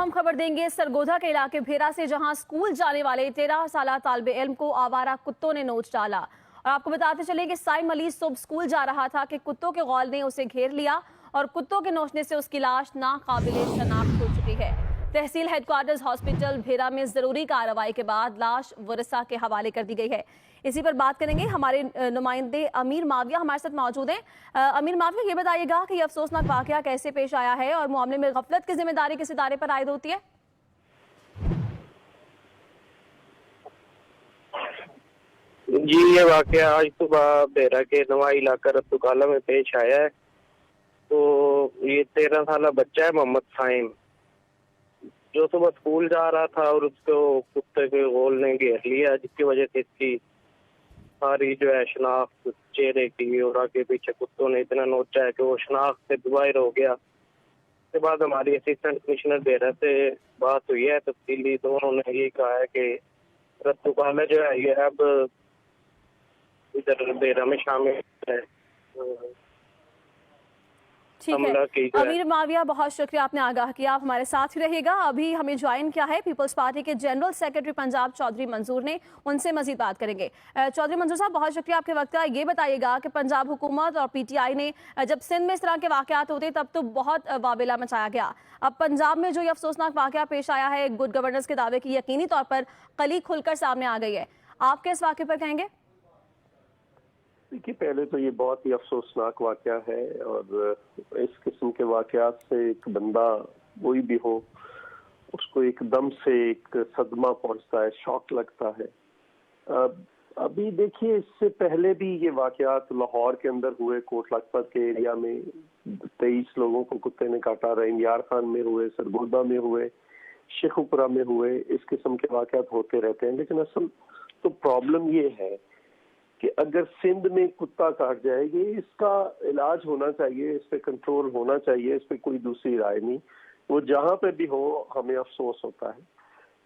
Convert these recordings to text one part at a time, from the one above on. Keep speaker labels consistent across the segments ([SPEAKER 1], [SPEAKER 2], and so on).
[SPEAKER 1] अहम खबर देंगे सरगोधा के इलाके भेरा से, जहां स्कूल जाने वाले 13 साला तालिबे इल्म को आवारा कुत्तों ने नोच डाला। और आपको बताते चले कि साइम अली सुबह स्कूल जा रहा था कि कुत्तों के गौल ने उसे घेर लिया और कुत्तों के नोचने से उसकी लाश नाकाबिले शनाख्त हो चुकी है। तहसील हेडक्वार्टर्स हॉस्पिटल भेरा में जरूरी कार्रवाई के बाद लाश वरसा के हवाले कर दी गई है। इसी पर बात करेंगे, हमारे नुमाइंदे अमीर माविया हमारे साथ मौजूद हैं। अमीर माविया, ये बताइएगा कि ये अफसोसनाक वाकया कैसे पेश आया है और मामले में गफलत की जिम्मेदारी किस इदारे पर आयद होती है?
[SPEAKER 2] जी, ये वाकया आज सुबह भेरा के नवा इलाका रत्तुकाला में पेश आया है। तो ये 13 साला बच्चा है मोहम्मद साइम, जो सुबह स्कूल जा रहा था और उसको कुत्ते के गोल ने घेर लिया, जिसकी वजह से इसकी सारी जो है शनाख्त चेहरे की और आगे पीछे कुत्तों ने इतना नोचा है कि वो शनाख्त से बाहर हो गया। उसके बाद हमारी असिस्टेंट कमिश्नर भेरा से बात हुई है तफसीली, तो उन्होंने ये कहा है कि रत्तुकाला जो है ये अब इधर भेरा में शामिल है।
[SPEAKER 1] ठीक है अमीर माविया, बहुत शुक्रिया, आपने आगाह किया। आप हमारे साथ ही रहेगा। अभी हमें ज्वाइन किया है पीपल्स पार्टी के जनरल सेक्रेटरी पंजाब चौधरी मंजूर ने, उनसे मजीद बात करेंगे। चौधरी मंजूर साहब, बहुत शुक्रिया आपके वक्त का। ये बताइएगा कि पंजाब हुकूमत और पीटीआई ने जब सिंध में इस तरह के वाकयात होते तब तो बहुत वाबिला मचाया गया। अब पंजाब में जो ये अफसोसनाक वाकया पेश आया है, गुड गवर्नेंस के दावे की यकीनी तौर पर कली खुलकर सामने आ गई है, आप किस वाक़े पर कहेंगे?
[SPEAKER 3] देखिए, पहले तो ये बहुत ही अफसोसनाक वाकया है और इस किस्म के वाकयात से एक बंदा कोई भी हो उसको एकदम से एक सदमा पहुंचता है, शॉक लगता है। अभी देखिए, इससे पहले भी ये वाकयात लाहौर के अंदर हुए, कोट लखपत के एरिया में 23 लोगों को कुत्ते ने काटा, रहीमयार खान में हुए, सरगोधा में हुए, शेखुपुरा में हुए। इस किस्म के वाकयात होते रहते हैं। लेकिन असल तो प्रॉब्लम ये है कि अगर सिंध में कुत्ता काट जाएगी, इसका इलाज होना चाहिए, इस पे कंट्रोल होना चाहिए, इस पे कोई दूसरी राय नहीं। वो जहाँ पे भी हो हमें अफसोस होता है,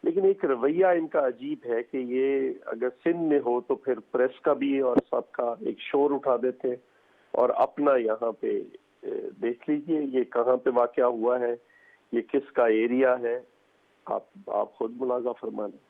[SPEAKER 3] लेकिन एक रवैया इनका अजीब है कि ये अगर सिंध में हो तो फिर प्रेस का भी और सबका एक शोर उठा देते हैं और अपना यहाँ पे देख लीजिए ये कहाँ पे वाकया हुआ है, ये किसका एरिया है, आप खुद मुलाजा फरमा लें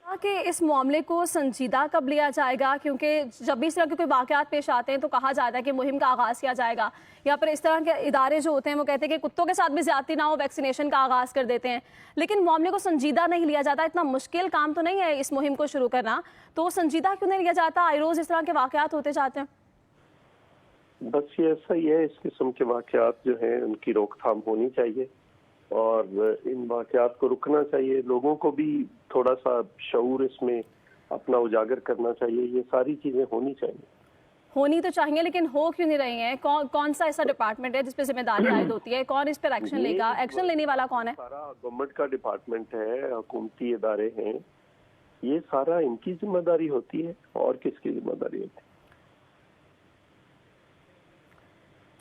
[SPEAKER 1] कि इस मामले को संजीदा कब लिया जाएगा, क्योंकि जब भी इस तरह के कोई वाकयात पेश आते हैं तो कहा जाता है कि मुहिम का आगाज़ किया जाएगा, या फिर इस तरह के इदारे जो होते हैं वो कहते हैं कि कुत्तों के साथ भी ज्यादती ना हो, वैक्सीनेशन का आगाज़ कर देते हैं, लेकिन मामले को संजीदा नहीं लिया जाता। इतना मुश्किल काम तो नहीं है इस मुहिम को शुरू करना, तो संजीदा क्यों नहीं लिया जाता? आए रोज़ इस तरह के वाकयात होते जाते हैं।
[SPEAKER 3] बस ये ऐसा ही है, इस किस्म के वाकयात जो हैं उनकी रोकथाम होनी चाहिए और इन वाकयात को रुकना चाहिए। लोगों को भी थोड़ा सा शऊर इसमें अपना उजागर करना चाहिए। ये सारी चीजें होनी
[SPEAKER 1] तो चाहिए, लेकिन हो क्यों नहीं रही हैं? कौन सा ऐसा डिपार्टमेंट है जिस पे जिम्मेदारी आयद होती है? कौन इस पर एक्शन लेगा? एक्शन लेने वाला कौन है?
[SPEAKER 3] सारा गवर्नमेंट का डिपार्टमेंट है, हुकूमती इदारे हैं, ये सारा इनकी जिम्मेदारी होती है और किसकी जिम्मेदारी होती है?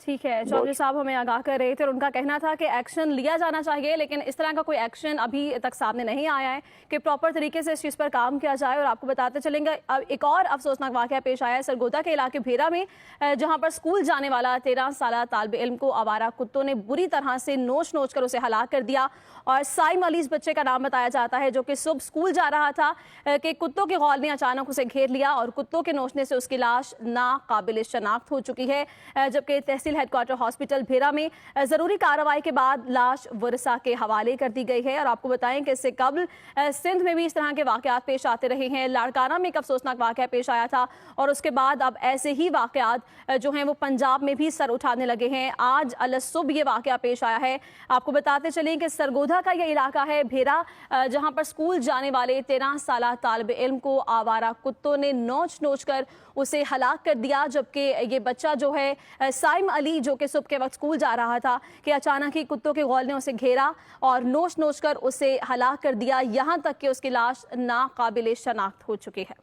[SPEAKER 1] ठीक है, चौधरी साहब हमें आगाह कर रहे थे और उनका कहना था कि एक्शन लिया जाना चाहिए, लेकिन इस तरह का कोई एक्शन अभी तक सामने नहीं आया है कि प्रॉपर तरीके से इस चीज़ पर काम किया जाए। और आपको बताते चलेंगे, अब एक और अफसोसनाक वाकया पेश आया है सरगोधा के इलाके भेरा में, जहां पर स्कूल जाने वाला 13 साला तालिबे इल्म को आवारा कुत्तों ने बुरी तरह से नोच कर उसे हलाक कर दिया। और साइम अली इस बच्चे का नाम बताया जाता है, जो कि सुबह स्कूल जा रहा था कि कुत्तों के गौल ने अचानक उसे घेर लिया और कुत्तों के नोचने से उसकी लाश नाकाबिले शनाख्त हो चुकी है। जबकि तहसील हेडक्वार्टर हॉस्पिटल भेरा में जरूरी कार्रवाई के बाद लाश वरसा के हवाले कर दी गई है। और आपको बताएं कि इससे कबल सिंध में भी इस तरह के वाकयात पेश आते रहे हैं। लाड़काना में एक अफसोसनाक वाकया पेश आया था और उसके बाद अब ऐसे ही वाकयात जो हैं वो पंजाब में भी सर उठाने लगे हैं। आज अलसुब ये वाकया पेश आया है। आपको बताते चलें कि सरगोधा का ये इलाका है भेरा, जहां पर स्कूल जाने वाले 13 साला तालिबे इल्म को आवारा कुत्तों ने नोच कर उसे हलाक कर दिया। जबकि ये बच्चा जो है साइम अली, जो कि सुबह के वक्त स्कूल जा रहा था, कि अचानक ही कुत्तों के गौल ने उसे घेरा और नोच कर उसे हलाक कर दिया, यहाँ तक कि उसकी लाश नाकाबिले शनाख्त हो चुकी है।